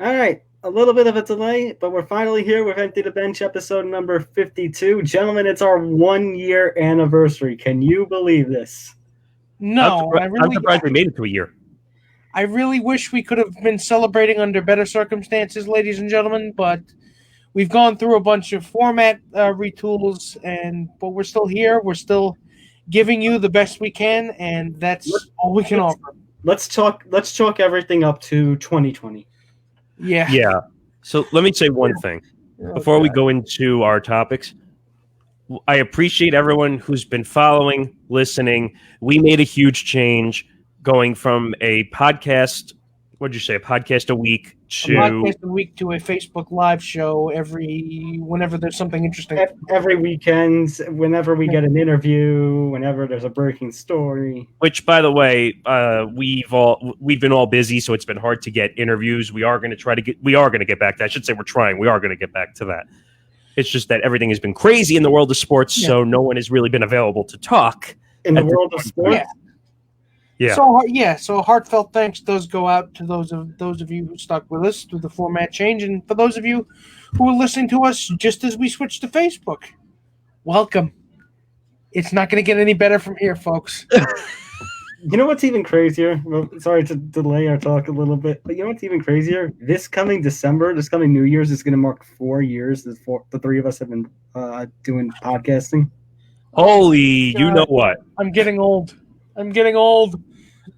All right, a little bit of a delay, but we're finally here with Empty the Bench episode number 52. Gentlemen, it's our 1-year anniversary. Can you believe this? No, I'm surprised we made it to a year. I really wish we could have been celebrating under better circumstances, ladies and gentlemen, but we've gone through a bunch of format retools, but we're still here. We're still giving you the best we can, and that's all we can offer. Let's chalk everything up to 2020. Yeah. So let me say one thing before we go into our topics. I appreciate everyone who's been following, listening. We made a huge change going from a podcast. What'd you say? A podcast a week to a Facebook Live show whenever there's something interesting. Every weekend, whenever we get an interview, whenever there's a breaking story. Which, by the way, we've been all busy, so it's been hard to get interviews. We are going to get back to that. I should say we're trying. We are going to get back to that. It's just that everything has been crazy in the world of sports, so no one has really been available to talk in the world of sports. Yeah. So a heartfelt thanks does go out to those of you who stuck with us through the format change, and for those of you who are listening to us just as we switch to Facebook, welcome. It's not going to get any better from here, folks. You know what's even crazier? Well, sorry to delay our talk a little bit, but you know what's even crazier? This coming New Year's is going to mark 4 years. The three of us have been doing podcasting. Holy, you know what? I'm getting old.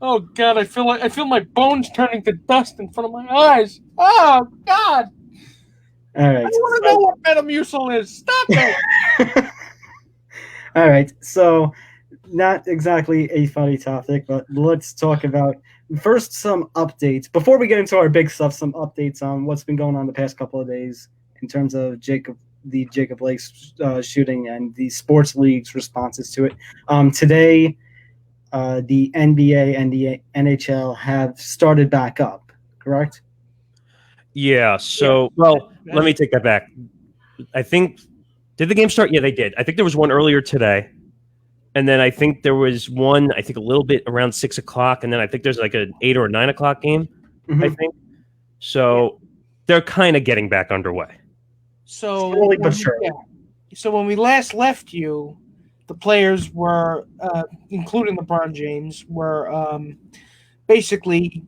Oh God, I feel my bones turning to dust in front of my eyes. Oh God! All right. I want to know what Metamucil is. Stop it! All right. So, not exactly a funny topic, but let's talk about first some updates before we get into our big stuff. Some updates on what's been going on the past couple of days in terms of Jacob Blake shooting and the sports league's responses to it. Today. The NBA and the NHL have started back up, correct? Yeah. So, well, let me take that back. I think, did the game start? Yeah, they did. I think there was one earlier today. And then I think there was one, a little bit around 6 o'clock. And then I think there's like an 8 or 9 o'clock game, I think. So they're kind of getting back underway. So, slowly but surely. So when we last left you, the players were, including LeBron James, were basically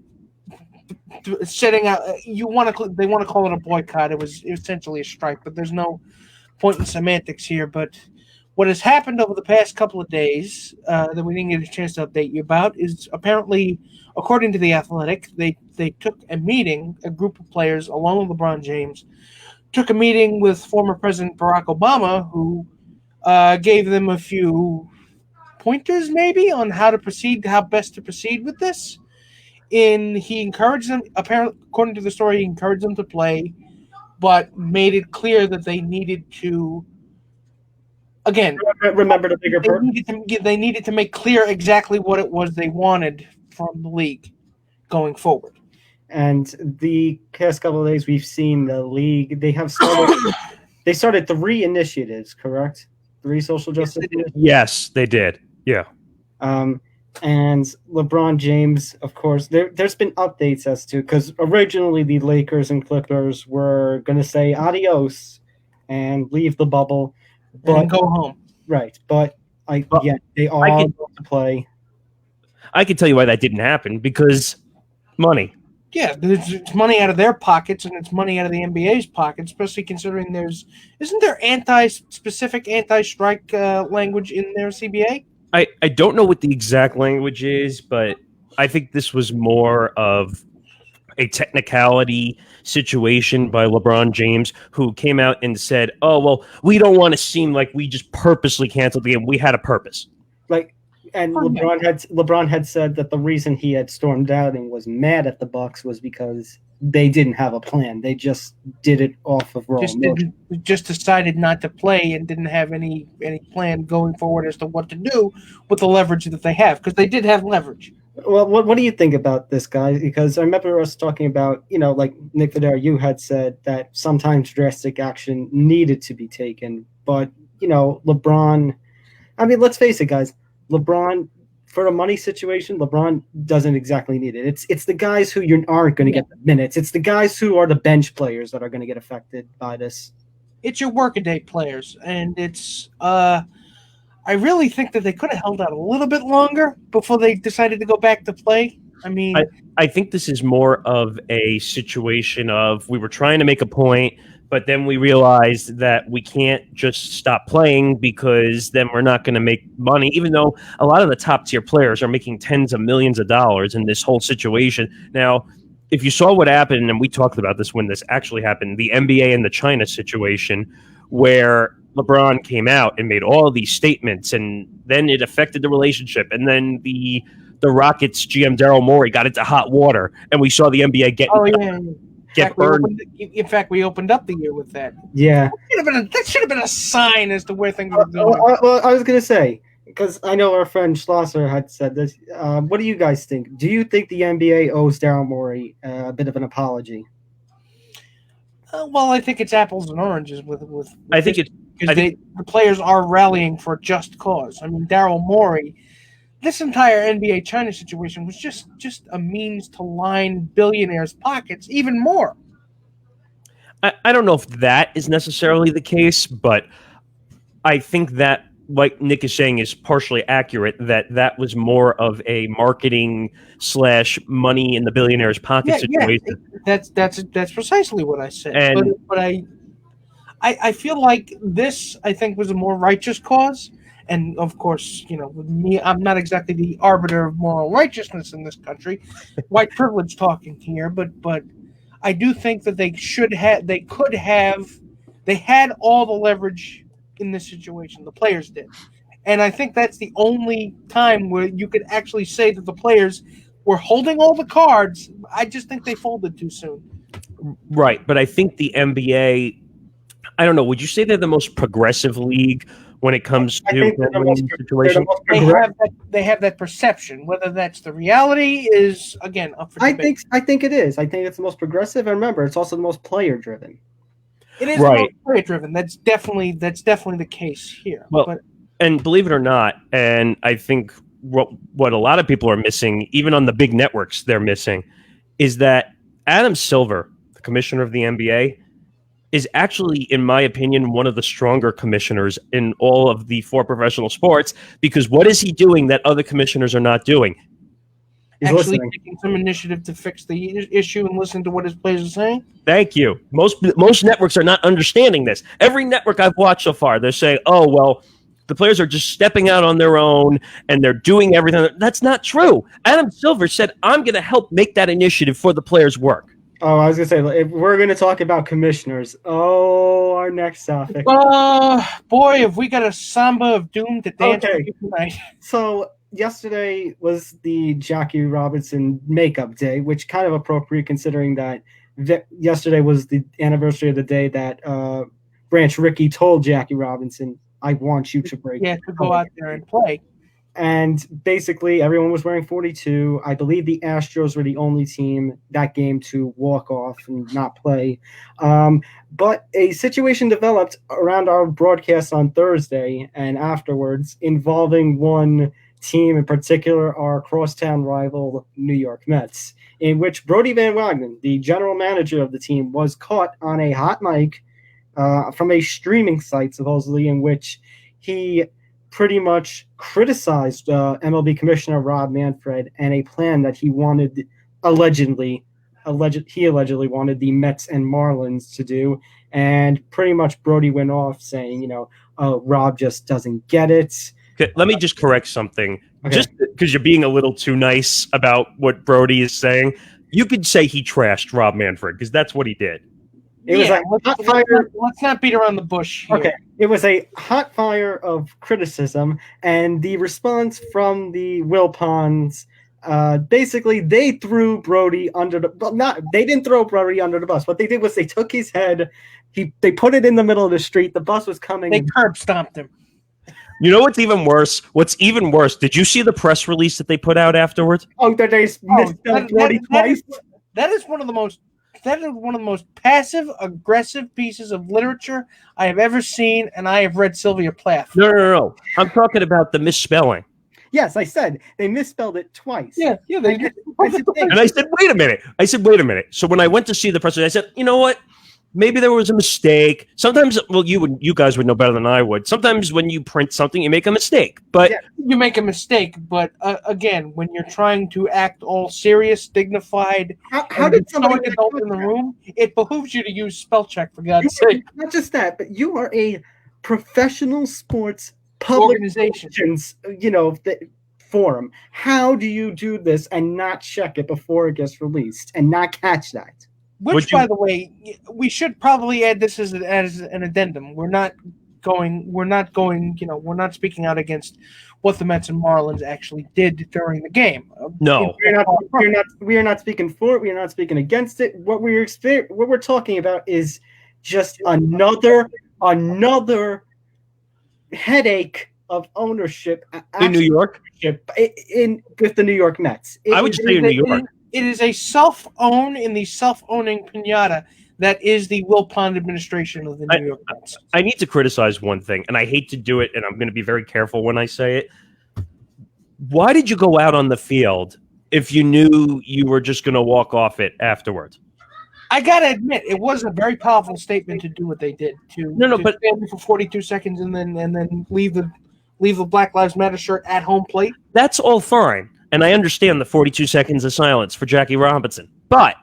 setting out. They want to call it a boycott. It was essentially a strike, but there's no point in semantics here. But what has happened over the past couple of days that we didn't get a chance to update you about is apparently, according to The Athletic, they took a meeting. A group of players, along with LeBron James, took a meeting with former President Barack Obama, who gave them a few pointers maybe on how best to proceed with this. He encouraged them, apparently, according to the story, he encouraged them to play, but made it clear that they needed to, again, remember the bigger purpose. They needed to make clear exactly what it was they wanted from the league going forward. And the past couple of days, we've seen the league. They have started. They started 3 initiatives, correct? 3 social justice initiatives? Yes, they did. Yeah. And LeBron James, of course, there's been updates as to, because originally the Lakers and Clippers were going to say adios and leave the bubble. And go home. Right. But they all going to play. I can tell you why that didn't happen, because money. Yeah, it's money out of their pockets, and it's money out of the NBA's pockets, especially considering isn't there specific anti-strike language in their CBA? I don't know what the exact language is, but I think this was more of a technicality situation by LeBron James, who came out and said, oh, well, we don't want to seem like we just purposely canceled the game. We had a purpose. And LeBron had said that the reason he had stormed out and was mad at the Bucks was because they didn't have a plan. They just did it off of raw emotion. Just decided not to play and didn't have any plan going forward as to what to do with the leverage that they have, because they did have leverage. Well, what do you think about this, guys? Because I remember us talking about, like Nick Fodera, you had said that sometimes drastic action needed to be taken. But, LeBron, I mean, let's face it, guys. LeBron for a money situation, LeBron doesn't exactly need it. It's the guys who you aren't going to get the minutes. It's the guys who are the bench players that are going to get affected by this. It's your workaday players, and it's I really think that they could have held out a little bit longer before they decided to go back to play. I mean, I think this is more of a situation of we were trying to make a point, but then we realized that we can't just stop playing because then we're not going to make money, even though a lot of the top tier players are making tens of millions of dollars in this whole situation. Now, if you saw what happened, and we talked about this when this actually happened, the NBA and the China situation, where LeBron came out and made all these statements, and then it affected the relationship, and then the Rockets GM Daryl Morey got into hot water, and we saw the NBA get burned. In fact, we opened up the year with that. Yeah, that should have been a sign as to where things were going. Well, I was going to say, because I know our friend Schlosser had said this. What do you guys think? Do you think the NBA owes Daryl Morey a bit of an apology? Well, I think it's apples and oranges with I think it's because the players are rallying for a just cause. I mean, Daryl Morey. This entire NBA China situation was just a means to line billionaires' pockets even more. I don't know if that is necessarily the case, but I think that, like Nick is saying, is partially accurate, that was more of a marketing / money in the billionaire's pocket situation. Yeah, that's precisely what I said. But I feel like this, I think, was a more righteous cause. And of course, with me, I'm not exactly the arbiter of moral righteousness in this country. White privilege talking here, but I do think that they had all the leverage in this situation. The players did. And I think that's the only time where you could actually say that the players were holding all the cards. I just think they folded too soon. Right. But I think the NBA, I don't know, would you say they're the most progressive league when it comes to situation? They have that perception. Whether that's the reality is, again, up for debate. I think it is. I think it's the most progressive. And remember, it's also the most player driven. It is right. Player driven. That's definitely the case here. Well, and believe it or not, and I think what a lot of people are missing, even on the big networks, they're missing, is that Adam Silver, the commissioner of the NBA, is actually, in my opinion, one of the stronger commissioners in all of the 4 professional sports, because what is he doing that other commissioners are not doing? He's actually listening. taking some initiative to fix the issue and listen to what his players are saying? Thank you. Most networks are not understanding this. Every network I've watched so far, they're saying, oh, well, the players are just stepping out on their own and they're doing everything. That's not true. Adam Silver said, I'm going to help make that initiative for the players work. Oh, I was going to say, if we're going to talk about commissioners. Oh, our next topic. Boy, have we got a samba of doom to dance tonight. So yesterday was the Jackie Robinson makeup day, which kind of appropriate considering that yesterday was the anniversary of the day that Branch Rickey told Jackie Robinson, I want you to break. Yeah, to go out there and play. And basically, everyone was wearing 42. I believe the Astros were the only team that game to walk off and not play. But a situation developed around our broadcast on Thursday and afterwards involving one team in particular, our crosstown rival New York Mets, in which Brodie Van Wagenen, the general manager of the team, was caught on a hot mic from a streaming site, supposedly, in which he pretty much criticized MLB Commissioner Rob Manfred and a plan that he wanted, allegedly wanted the Mets and Marlins to do. And pretty much Brodie went off saying, Rob just doesn't get it. Okay, let me just correct something. Okay. Just because you're being a little too nice about what Brodie is saying, you could say he trashed Rob Manfred because that's what he did. It was like hot fire. Let's not beat around the bush here. Okay. It was a hot fire of criticism, and the response from the Wilpons, basically they threw Brodie under the they didn't throw Brodie under the bus. What they did was they took his head, they put it in the middle of the street. The bus was coming. They curb stomped him. You know what's even worse? Did you see the press release that they put out afterwards? Oh, that they misspelled Brodie twice? That is one of the most passive-aggressive pieces of literature I have ever seen, and I have read Sylvia Plath. No. I'm talking about the misspelling. Yes, I said they misspelled it twice. Yeah, they did. And I said, wait a minute. So when I went to see the press, I said, you know what? Maybe there was a mistake. Sometimes, well, you guys would know better than I would. Sometimes when you print something, you make a mistake. But you make a mistake. But again, when you're trying to act all serious, dignified, how did somebody adult in the room, it behooves you to use spell check, for God's sake. Not just that, but you are a professional sports public organization. Forum. How do you do this and not check it before it gets released and not catch that? Which, by the way, we should probably add this as an addendum. We're not speaking out against what the Mets and Marlins actually did during the game. No, we are not speaking for it. We are not speaking against it. What we're talking about is just another headache of ownership in New York, with the New York Mets. I would just say in New York. It is a self-own in the self-owning pinata that is the Will Pond administration of the New York Mets. I need to criticize one thing, and I hate to do it, and I'm going to be very careful when I say it. Why did you go out on the field if you knew you were just going to walk off it afterwards? I gotta admit, it was a very powerful statement to do what they did but stand for 42 seconds and then leave the Black Lives Matter shirt at home plate. That's all fine. And I understand the 42 seconds of silence for Jackie Robinson. But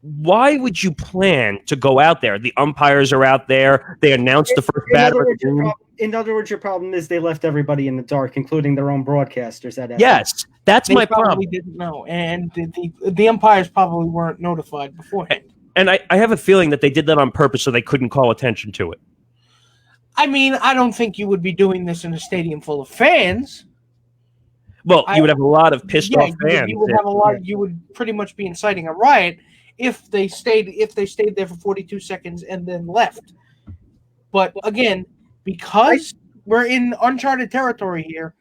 why would you plan to go out there? The umpires are out there. They announced the first batter. In other words, your problem is they left everybody in the dark, including their own broadcasters. Yes, that's my problem. They didn't know. And the umpires probably weren't notified beforehand. And I have a feeling that they did that on purpose so they couldn't call attention to it. I mean, I don't think you would be doing this in a stadium full of fans. Well, you would have a lot of pissed off fans. You would have a lot. You would pretty much be inciting a riot if they stayed there for 42 seconds and then left. But again, because we're in uncharted territory here,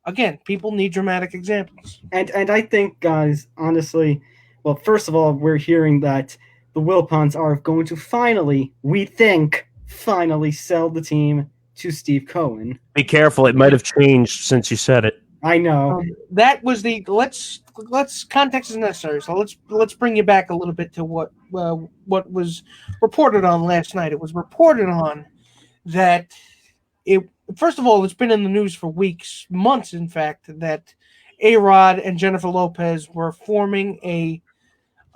again, people need dramatic examples. And I think, guys, honestly, well, first of all, we're hearing that the Wilpons are going to finally sell the team to Steve Cohen. Be careful; it might have changed since you said it. I know. That was let's context is necessary. So let's bring you back a little bit to what was reported on last night. It was reported on that first of all, it's been in the news for weeks, months, in fact, that A-Rod and Jennifer Lopez were forming a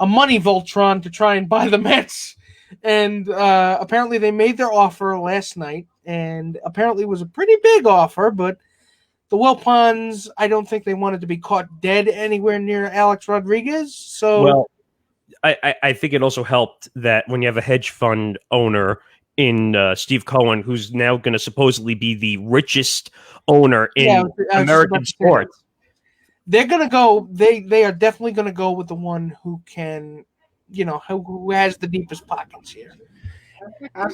money Voltron to try and buy the Mets. And apparently they made their offer last night, and apparently it was a pretty big offer, but the Wilpons, I don't think they wanted to be caught dead anywhere near Alex Rodriguez. So, well, I think it also helped that when you have a hedge fund owner in Steve Cohen, who's now going to supposedly be the richest owner in American sports, they're going to go. They are definitely going to go with the one who can, who has the deepest pockets here.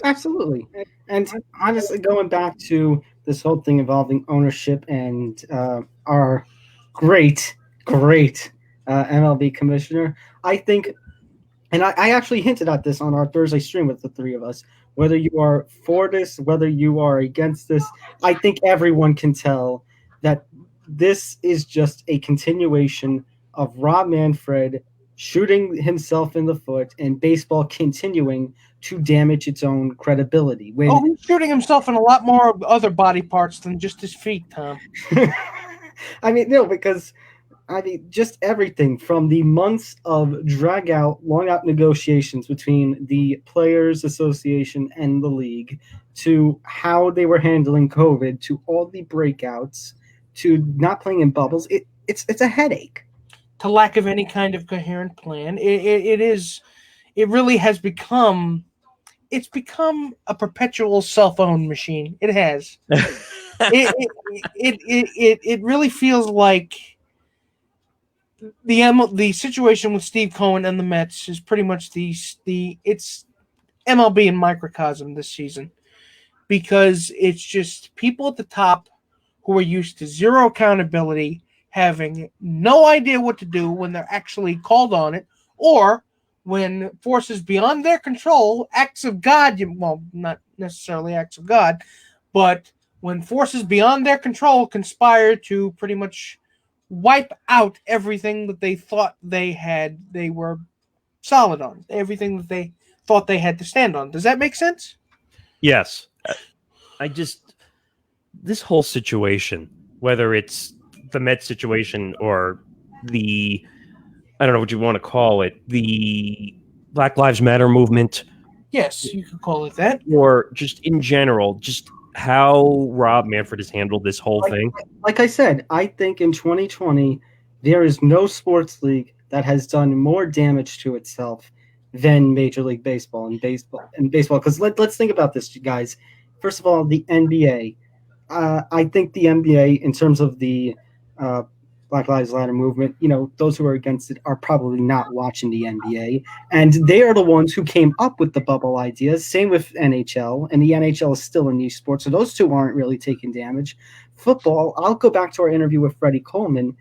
Absolutely. And honestly, going back to this whole thing involving ownership and our great MLB commissioner, I think, and I actually hinted at this on our Thursday stream with the three of us, whether you are for this, whether you are against this, I think everyone can tell that this is just a continuation of Rob Manfred shooting himself in the foot and baseball continuing to damage its own credibility. He's shooting himself in a lot more other body parts than just his feet, Tom. I mean, no, because just everything from the months of long out negotiations between the Players Association and the league, to how they were handling COVID, to all the breakouts, to not playing in bubbles. It's a headache. To lack of any kind of coherent plan. It really has become. It's become a perpetual cell-phone machine. It has. It really feels like the situation with Steve Cohen and the Mets is pretty much it's MLB in microcosm this season, because it's just people at the top who are used to zero accountability, having no idea what to do when they're actually called on it, or when forces beyond their control, acts of God, well, not necessarily acts of God, but when forces beyond their control conspire to pretty much wipe out everything that they thought they were solid on, everything that they thought they had to stand on. Does that make sense? Yes. This whole situation, whether it's the Mets situation or I don't know what you want to call it, the Black Lives Matter movement. Yes, you could call it that. Or just in general, just how Rob Manfred has handled this whole thing. Like I said, I think in 2020, there is no sports league that has done more damage to itself than Major League Baseball and baseball. Because let's think about this, you guys. First of all, the NBA. I think the NBA, in terms of the Black Lives Matter movement, those who are against it are probably not watching the NBA. And they are the ones who came up with the bubble ideas. Same with NHL. And the NHL is still a niche sport. So those two aren't really taking damage. Football, I'll go back to our interview with Freddie Coleman.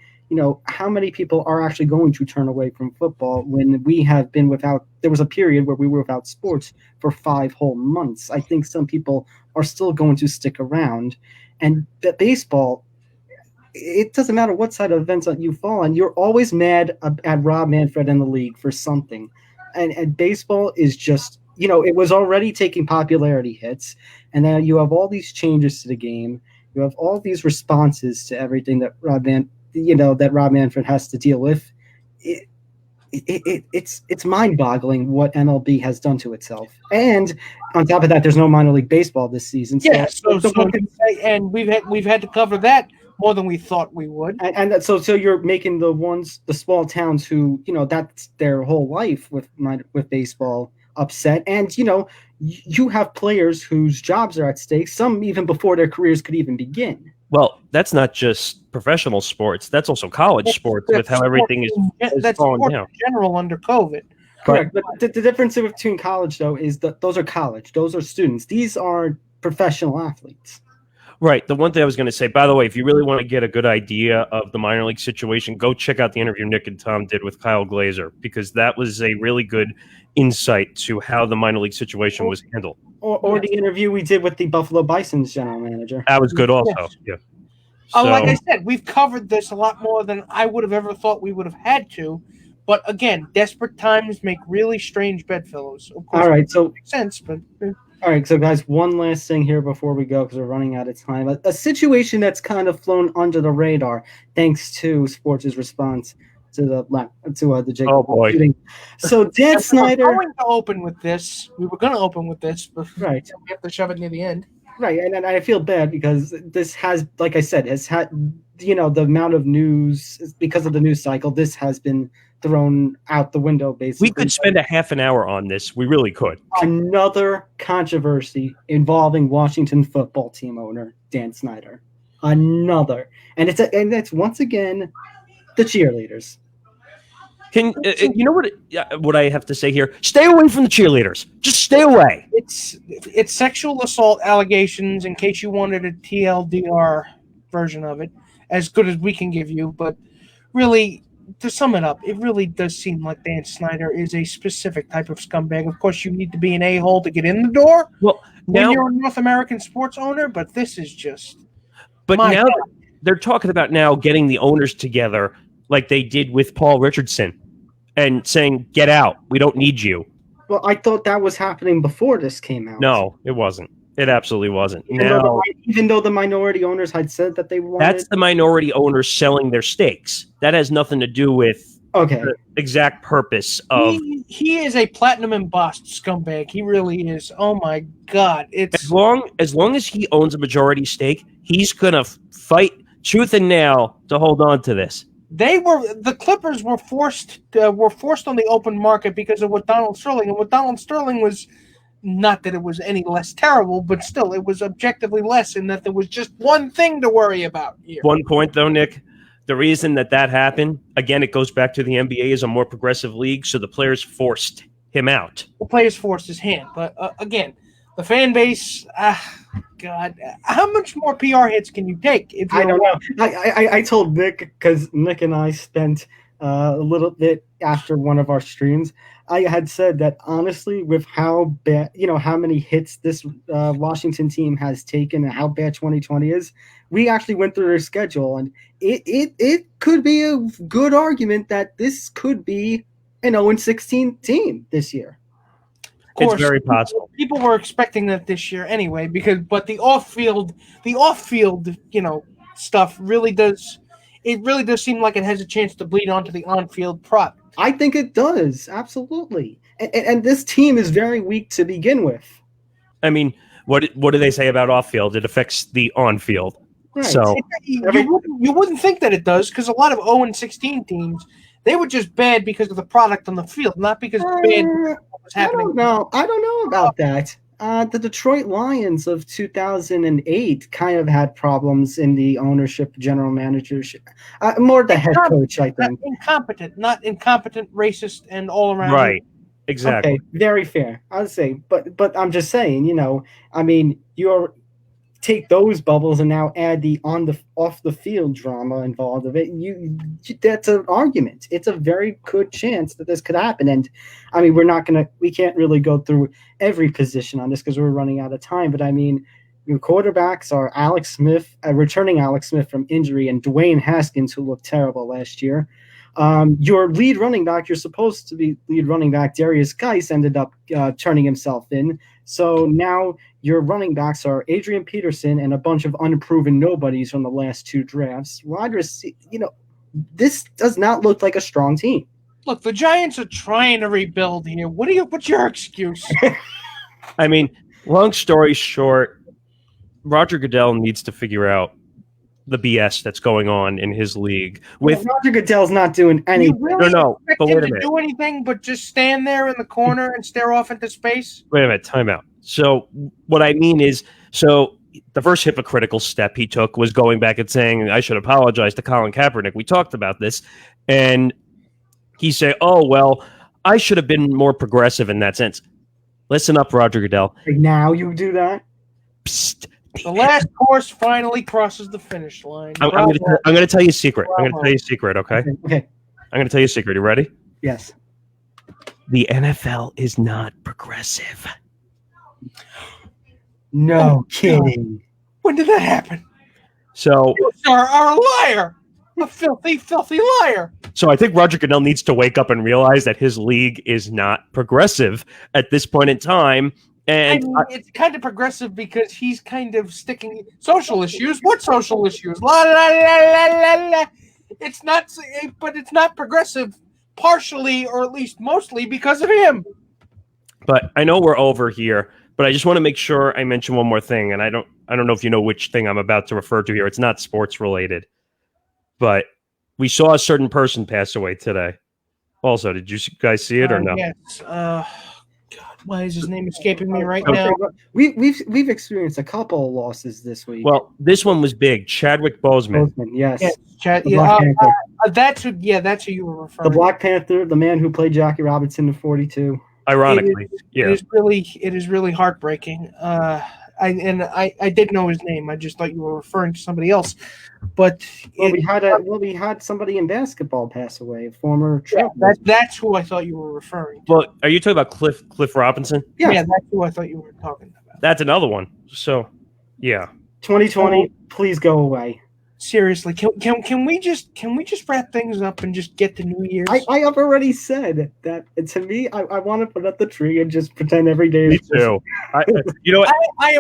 How many people are actually going to turn away from football when we have been without – there was a period where we were without sports for 5 whole months. I think some people are still going to stick around. And baseball, it doesn't matter what side of the fence you fall on. You're always mad at Rob Manfred and the league for something. And baseball is just – it was already taking popularity hits. And now you have all these changes to the game. You have all these responses to everything that Rob Manfred has to deal with. It's mind-boggling what MLB has done to itself. And on top of that, there's no minor league baseball this season. And we've had to cover that more than we thought we would. And so you're making the small towns who that's their whole life with baseball upset. And you have players whose jobs are at stake. Some even before their careers could even begin. Well, that's not just professional sports. That's also college sports with how everything is falling down. In general under COVID. Correct. But the difference between college, though, is that those are college. Those are students. These are professional athletes. Right. The one thing I was going to say, by the way, if you really want to get a good idea of the minor league situation, go check out the interview Nick and Tom did with Kyle Glazer, because that was a really good insight to how the minor league situation was handled. Or the interview we did with the Buffalo Bison's general manager. That was good also. Yes. Yeah. Like I said, we've covered this a lot more than I would have ever thought we would have had to. But again, desperate times make really strange bedfellows. Of course, all right, so makes sense, but all right, so guys, one last thing here before we go, because we're running out of time. A situation that's kind of flown under the radar thanks to sports' response to the Jacob shooting. So Dan Snyder. We were going to open with this, but right, we have to shove it near the end. Right, and I feel bad because this has, like I said, has had the amount of news because of the news cycle. This has been thrown out the window, basically. We could spend a half an hour on this. We really could. Another controversy involving Washington football team owner Dan Snyder. Another, and it's once again the cheerleaders. You know what I have to say here? Stay away from the cheerleaders. Just stay away. It's sexual assault allegations. In case you wanted a TLDR version of it, as good as we can give you, but really, to sum it up, it really does seem like Dan Snyder is a specific type of scumbag. Of course, you need to be an a-hole to get in the door. Well, when you're a North American sports owner, but this is just. But now they're talking about getting the owners together, like they did with Paul Richardson, and saying, "Get out. We don't need you." Well, I thought that was happening before this came out. No, it wasn't. It absolutely wasn't. Even though the minority owners had said that they wanted... That's the minority owners selling their stakes. That has nothing to do with the exact purpose of... He is a platinum embossed scumbag. He really is. Oh, my God. As long as he owns a majority stake, he's going to fight tooth and nail to hold on to this. The Clippers were forced on the open market because of what Donald Sterling, and what Donald Sterling was... Not that it was any less terrible, but still, it was objectively less in that there was just one thing to worry about here. One point, though, Nick, the reason that happened, again, it goes back to the NBA is a more progressive league, so the players forced him out. The players forced his hand. But, again, the fan base, God, how much more PR hits can you take? I don't know. I told Nick, because Nick and I spent a little bit after one of our streams. I had said that honestly, with how bad, how many hits this Washington team has taken and how bad 2020 is, we actually went through their schedule, and it could be a good argument that this could be an 0-16 team this year. Of course, it's very possible. People were expecting that this year anyway, but the off field, stuff really does seem like it has a chance to bleed onto the on field product. I think it does, absolutely. And this team is very weak to begin with. I mean, what do they say about off field? It affects the on field. Right. So you wouldn't think that it does, because a lot of 0-16 teams, they were just bad because of the product on the field, not because bad was happening. I don't know about that. The Detroit Lions of 2008 kind of had problems in the ownership, general managership. More the head coach, I think. Not incompetent, racist, and all around. Right. Exactly. Okay, very fair. I'd say, but I'm just saying, you take those bubbles and now add the off the field drama involved of it. That's an argument. It's a very good chance that this could happen. And I mean, we can't really go through every position on this because we're running out of time. But I mean, your quarterbacks are returning Alex Smith from injury, and Dwayne Haskins, who looked terrible last year. Your lead running back, you're supposed to be lead running back, Darius Geis, ended up turning himself in. So now your running backs are Adrian Peterson and a bunch of unproven nobodies from the last two drafts. This does not look like a strong team. Look, the Giants are trying to rebuild here. What's your excuse? I mean, long story short, Roger Goodell needs to figure out the BS that's going on in his league. Roger Goodell's not doing anything. You really No, expect but him wait a to minute. do anything but just stand there in the corner and stare off into space? Wait a minute, time out. So what I mean is, the first hypocritical step he took was going back and saying, I should apologize to Colin Kaepernick. We talked about this. And he said, oh, well, I should have been more progressive in that sense. Listen up, Roger Goodell. Now you do that? Psst. The last horse finally crosses the finish line. I'm going to tell you a secret. Bravo. I'm going to tell you a secret, okay? Okay. I'm going to tell you a secret. You ready? Yes. The NFL is not progressive. No kidding. When did that happen? So You are a liar. A filthy, filthy liar. So I think Roger Goodell needs to wake up and realize that his league is not progressive at this point in time. And it's kind of progressive because he's kind of sticking social issues. What social issues? La la la la la la. It's not, but it's not progressive. Partially, or at least mostly, because of him. But I know we're over here. But I just want to make sure I mention one more thing, and I don't know if you know which thing I'm about to refer to here. It's not sports related, but we saw a certain person pass away today. Also, did you guys see it or no? Yes. God, why is his name escaping me right now? We've experienced a couple of losses this week. Well, this one was big. Chadwick Boseman. Yes. Black Panther. That's who you were referring. The Black Panther, the man who played Jackie Robinson in 42. Ironically, it is really heartbreaking. I did know his name. I just thought you were referring to somebody else. But we had somebody in basketball pass away, a former Trump. That's who I thought you were referring to. Well, are you talking about Cliff Robinson? Yeah, that's who I thought you were talking about. That's another one. So, yeah. 2020, please go away. Seriously, can we just wrap things up and just get to New Year's? I have already said that to me. I want to put up the tree and just pretend every day. Me too. You know what? I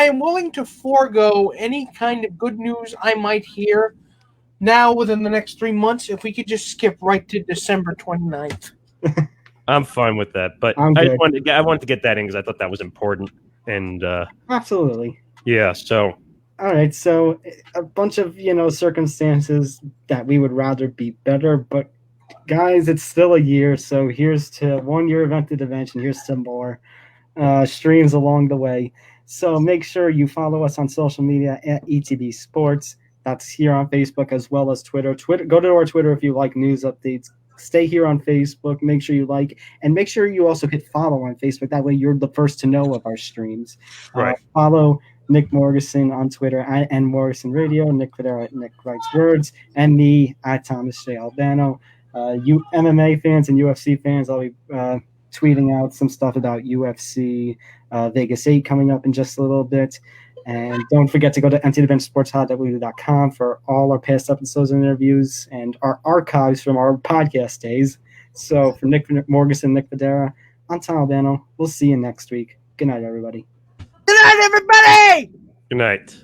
am willing to forego any kind of good news I might hear now within the next 3 months if we could just skip right to December 29th. I'm fine with that, but I wanted to get that in because I thought that was important. And absolutely. Yeah. So. All right, so a bunch of, circumstances that we would rather be better, but guys, it's still a year, so here's to 1 year event and here's to more streams along the way. So make sure you follow us on social media at ETB Sports. That's here on Facebook as well as Twitter. Go to our Twitter if you like news updates. Stay here on Facebook. Make sure you like, and make sure you also hit follow on Facebook. That way you're the first to know of our streams. Right. Follow Nick Morgasen on Twitter and Morgasen Radio, Nick Fodera at Nick Writes Words, and me at Thomas J. Albano. you MMA fans and UFC fans, I'll be tweeting out some stuff about UFC Vegas 8 coming up in just a little bit. And don't forget to go to emptythebenchsportshot.com for all our past episodes and interviews and our archives from our podcast days. So for Nick Morgasen, Nick Fodera, I'm Tom Albano. We'll see you next week. Good night, everybody. Good night, everybody! Good night.